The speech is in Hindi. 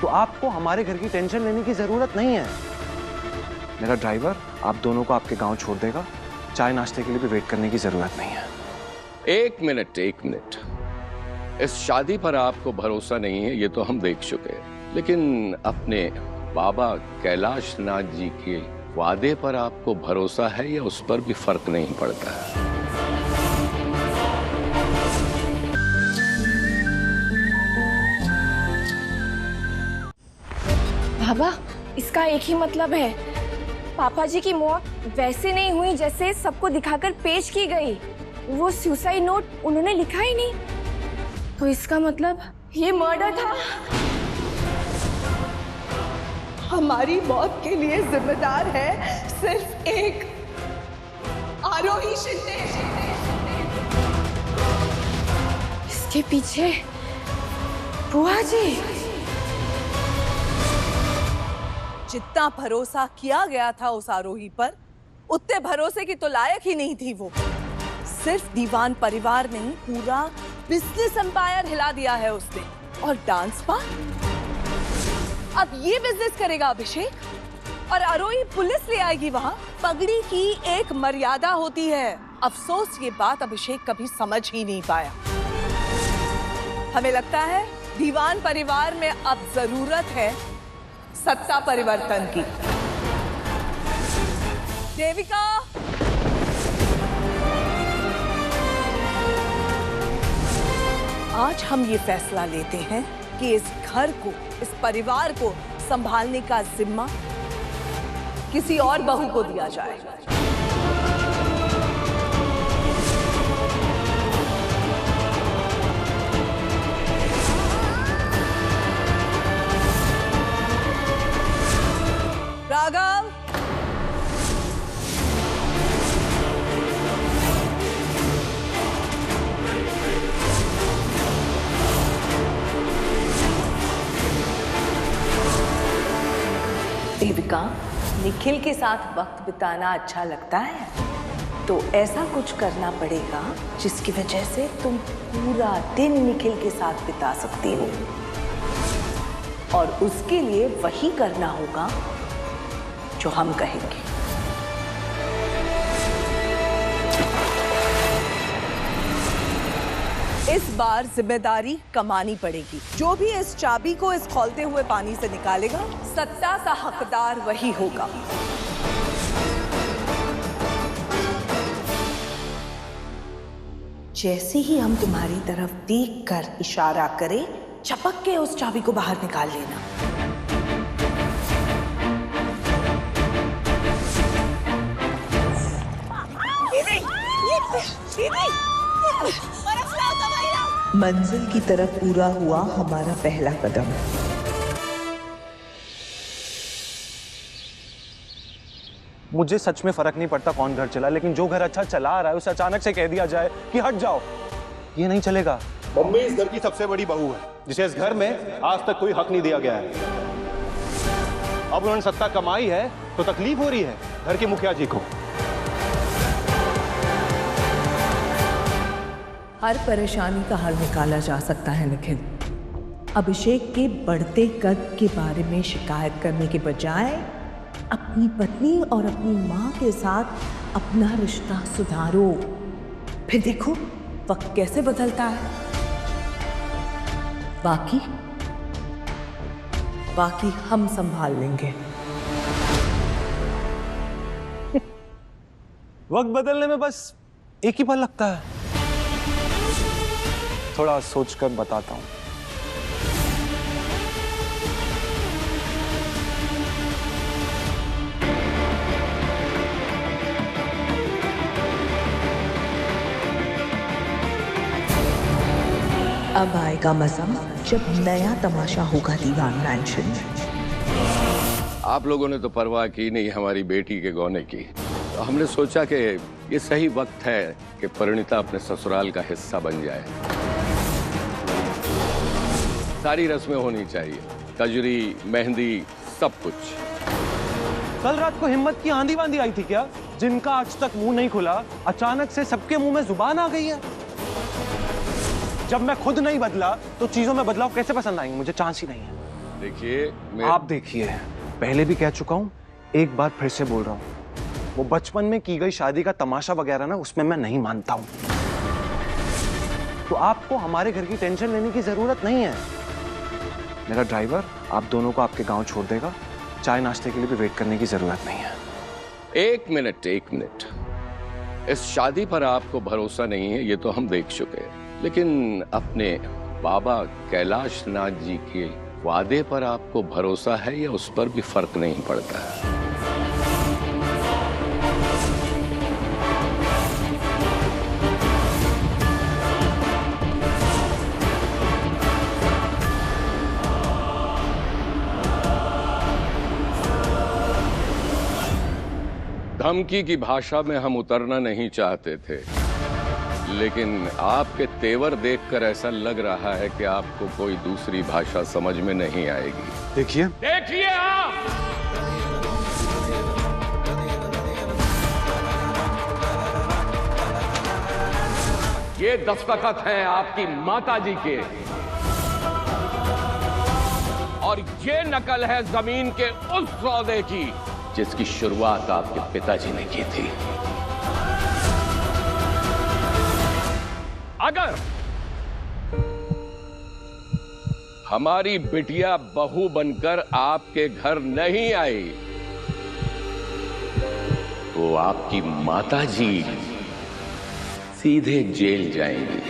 तो आपको हमारे घर की टेंशन लेने की जरूरत नहीं है। मेरा ड्राइवर आप दोनों को आपके गांव छोड़ देगा। चाय नाश्ते के लिए भी वेट करने की जरूरत नहीं है। एक मिनट। इस शादी पर आपको भरोसा नहीं है ये तो हम देख चुके हैं, लेकिन अपने बाबा कैलाश नाथ जी के वादे पर आपको भरोसा है या उस पर भी फर्क नहीं पड़ता है? बाबा, इसका एक ही मतलब है, पापा जी की मौत वैसे नहीं हुई जैसे सबको दिखाकर पेश की गई। वो सुसाइड नोट उन्होंने लिखा ही नहीं, तो इसका मतलब ये मर्डर था। हमारी मौत के लिए जिम्मेदार है सिर्फ एक आरोही शिंदे। इसके पीछे बुआ जी। जितना भरोसा किया गया था उस आरोही पर, उतने भरोसे की तो लायक ही नहीं थी वो। सिर्फ दीवान परिवार नहीं, पूरा बिजनेस एम्पायर हिला दिया है उसने। और डांस बार, अब ये बिजनेस करेगा अभिषेक और आरोही पुलिस ले आएगी वहां। पगड़ी की एक मर्यादा होती है। अफसोस ये बात अभिषेक कभी समझ ही नहीं पाया। हमें लगता है दीवान परिवार में अब जरूरत है सत्ता परिवर्तन की। देविका, आज हम ये फैसला लेते हैं कि इस घर को, इस परिवार को संभालने का जिम्मा किसी और बहू को दिया जाए। राघव, देविका, निखिल के साथ वक्त बिताना अच्छा लगता है, तो ऐसा कुछ करना पड़ेगा जिसकी वजह से तुम पूरा दिन निखिल के साथ बिता सकती हो। और उसके लिए वही करना होगा जो हम कहेंगे। इस बार जिम्मेदारी कमानी पड़ेगी। जो भी इस चाबी को इस खौलते हुए पानी से निकालेगा, सत्ता का हकदार वही होगा। जैसे ही हम तुम्हारी तरफ देखकर इशारा करें, चपक के उस चाबी को बाहर निकाल लेना। मंजिल की तरफ पूरा हुआ हमारा पहला कदम। मुझे सच में फर्क नहीं पड़ता कौन घर चला, लेकिन जो घर अच्छा चला आ रहा है उसे अचानक से कह दिया जाए कि हट जाओ, ये नहीं चलेगा। मम्मी इस घर की सबसे बड़ी बहू है, जिसे इस घर में आज तक कोई हक नहीं दिया गया है। अब उन्होंने सत्ता कमाई है तो तकलीफ हो रही है घर के मुखिया जी को। हर परेशानी का हल निकाला जा सकता है निखिल। अभिषेक के बढ़ते कद के बारे में शिकायत करने के बजाय अपनी पत्नी और अपनी माँ के साथ अपना रिश्ता सुधारो, फिर देखो वक्त कैसे बदलता है। बाकी हम संभाल लेंगे। वक्त बदलने में बस एक ही पल लगता है। थोड़ा सोचकर बताता हूं। अब आएगा मजा जब नया तमाशा होगा दीवान मैंशन में। आप लोगों ने तो परवाह की नहीं हमारी बेटी के गौने की, तो हमने सोचा कि ये सही वक्त है कि परिणीता अपने ससुराल का हिस्सा बन जाए। सारी रस्में होनी चाहिए, कजरी, मेहंदी, सब कुछ। कल रात को हिम्मत की आंधी वांधी आई थी क्या? जिनका आज तक मुंह नहीं खुला, अचानक से सबके मुंह में जुबान आ गई है। जब मैं खुद नहीं बदला तो चीजों में बदलाव कैसे पसंद आएंगे? मुझे चांस ही नहीं है। देखिए आप देखिए, पहले भी कह चुका हूं, एक बार फिर से बोल रहा हूं, वो बचपन में की गई शादी का तमाशा वगैरह ना, उसमें मैं नहीं मानता हूं। तो आपको हमारे घर की टेंशन लेने की जरूरत नहीं है। मेरा ड्राइवर आप दोनों को आपके गांव छोड़ देगा। चाय नाश्ते के लिए भी वेट करने की जरूरत नहीं है। एक मिनट। इस शादी पर आपको भरोसा नहीं है, ये तो हम देख चुके हैं। लेकिन अपने बाबा कैलाश नाथ जी के वादे पर आपको भरोसा है या उस पर भी फर्क नहीं पड़ता है? धमकी की भाषा में हम उतरना नहीं चाहते थे, लेकिन आपके तेवर देखकर ऐसा लग रहा है कि आपको कोई दूसरी भाषा समझ में नहीं आएगी। देखिए आप ये दस्तखत हैं आपकी माताजी के, और ये नकल है जमीन के उस सौदे की जिसकी शुरुआत आपके पिताजी ने की थी। अगर हमारी बिटिया बहू बनकर आपके घर नहीं आई तो आपकी माताजी सीधे जेल जाएंगी।